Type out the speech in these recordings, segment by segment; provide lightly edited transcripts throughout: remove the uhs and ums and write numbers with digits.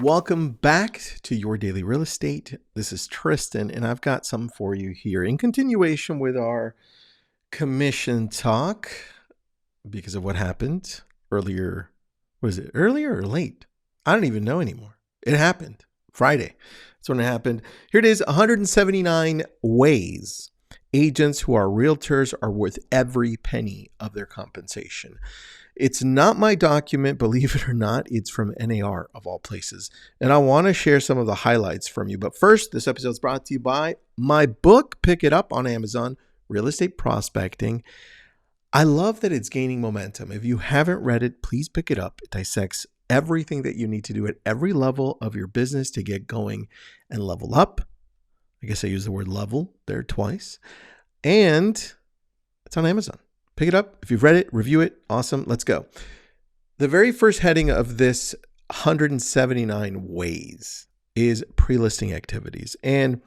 Welcome back to Your Daily Real Estate. This is Tristan, and I've got something for you here in continuation with our commission talk because of what happened earlier. Was it earlier or late? I don't even know anymore. It happened Friday. That's when it happened. Here it is, 179 ways agents who are realtors are worth every penny of their compensation. It's not my document, believe it or not. It's from NAR of all places. And I want to share some of the highlights from you. But first, this episode is brought to you by my book. Pick it up on Amazon, Real Estate Prospecting. I love that it's gaining momentum. If you haven't read it, please pick it up. It dissects everything that you need to do at every level of your business to get going and level up. I guess I used the word level there twice. And it's on Amazon. Pick it up. If you've read it, review it. Awesome. Let's go. The very first heading of this 179 ways is pre-listing activities. And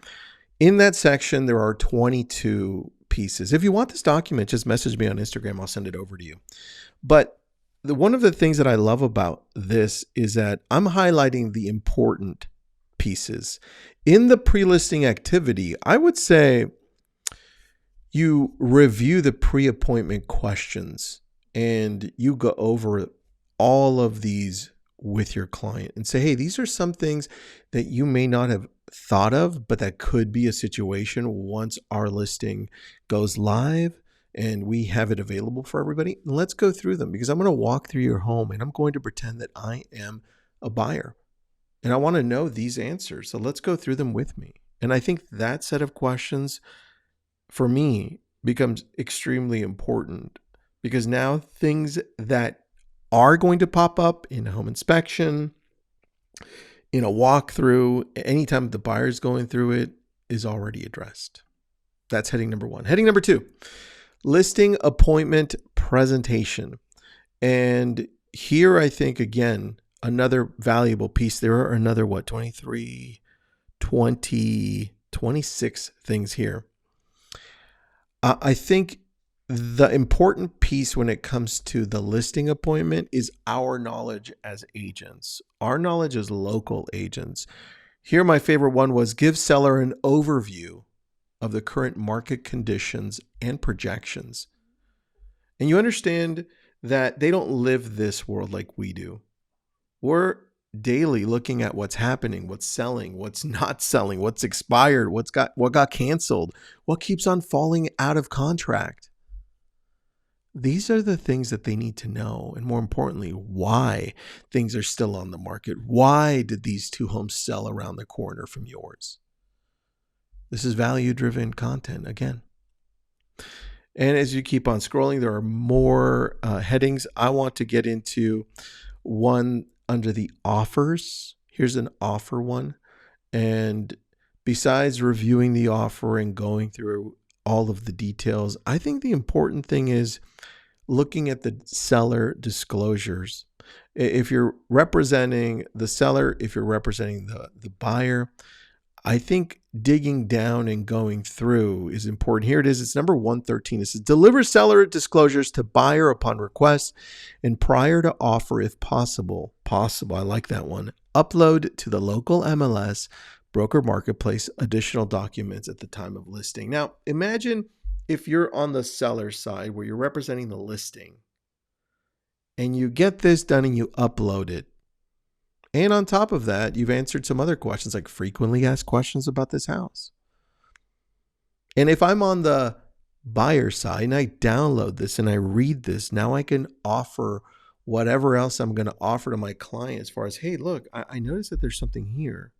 in that section, there are 22 pieces. If you want this document, just message me on Instagram. I'll send it over to you. But one of the things that I love about this is that I'm highlighting the important pieces. In the pre-listing activity, I would say you review the pre-appointment questions and you go over all of these with your client and say, hey, these are some things that you may not have thought of, but that could be a situation once our listing goes live and we have it available for everybody. Let's go through them because I'm going to walk through your home and I'm going to pretend that I am a buyer and I want to know these answers. So let's go through them with me. And I think that set of questions for me becomes extremely important because now things that are going to pop up in a home inspection, in a walkthrough, anytime the buyer is going through it, is already addressed. That's heading number one. Heading number two, listing appointment presentation. And here I think, again, another valuable piece. There are another, 26 things here. I think the important piece when it comes to the listing appointment is our knowledge as agents, our knowledge as local agents. Here, my favorite one was give seller an overview of the current market conditions and projections. And you understand that they don't live this world like we do. We're daily looking at what's happening, what's selling, what's not selling, what's expired, what got canceled, what keeps on falling out of contract. These are the things that they need to know. And more importantly, why things are still on the market. Why did these two homes sell around the corner from yours? This is value-driven content again. And as you keep on scrolling, there are more headings. I want to get into one under the offers. Here's an offer one. And besides reviewing the offer and going through all of the details, I think the important thing is looking at the seller disclosures. If you're representing the seller, if you're representing the buyer, I think digging down and going through is important. Here it is. It's number 113. It says, deliver seller disclosures to buyer upon request and prior to offer if possible. Possible. I like that one. Upload to the local MLS, broker marketplace, additional documents at the time of listing. Now, imagine if you're on the seller side where you're representing the listing and you get this done and you upload it. And on top of that, you've answered some other questions like frequently asked questions about this house. And if I'm on the buyer side and I download this and I read this, now I can offer whatever else I'm going to offer to my client as far as, hey, look, I noticed that there's something here.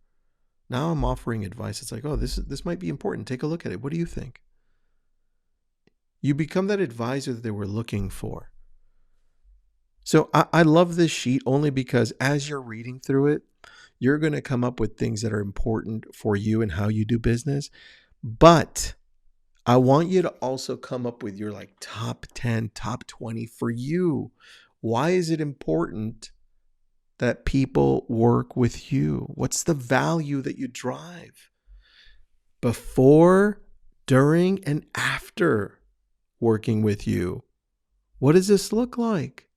Now I'm offering advice. It's like, oh, this might be important. Take a look at it. What do you think? You become that advisor that they were looking for. So I love this sheet only because as you're reading through it, you're going to come up with things that are important for you and how you do business. But I want you to also come up with your top 10, top 20 for you. Why is it important that people work with you? What's the value that you drive before, during, and after working with you? What does this look like?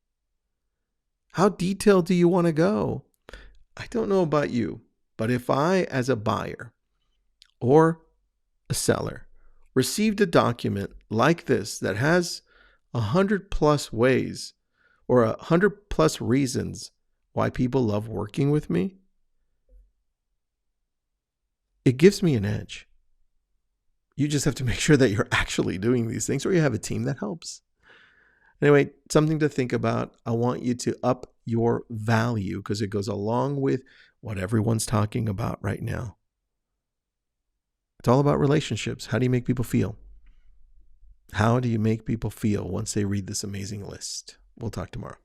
How detailed do you want to go? I don't know about you, but if I, as a buyer or a seller, received a document like this that has 100+ ways or 100+ reasons why people love working with me, it gives me an edge. You just have to make sure that you're actually doing these things, or you have a team that helps. Anyway, something to think about. I want you to up your value because it goes along with what everyone's talking about right now. It's all about relationships. How do you make people feel? How do you make people feel once they read this amazing list? We'll talk tomorrow.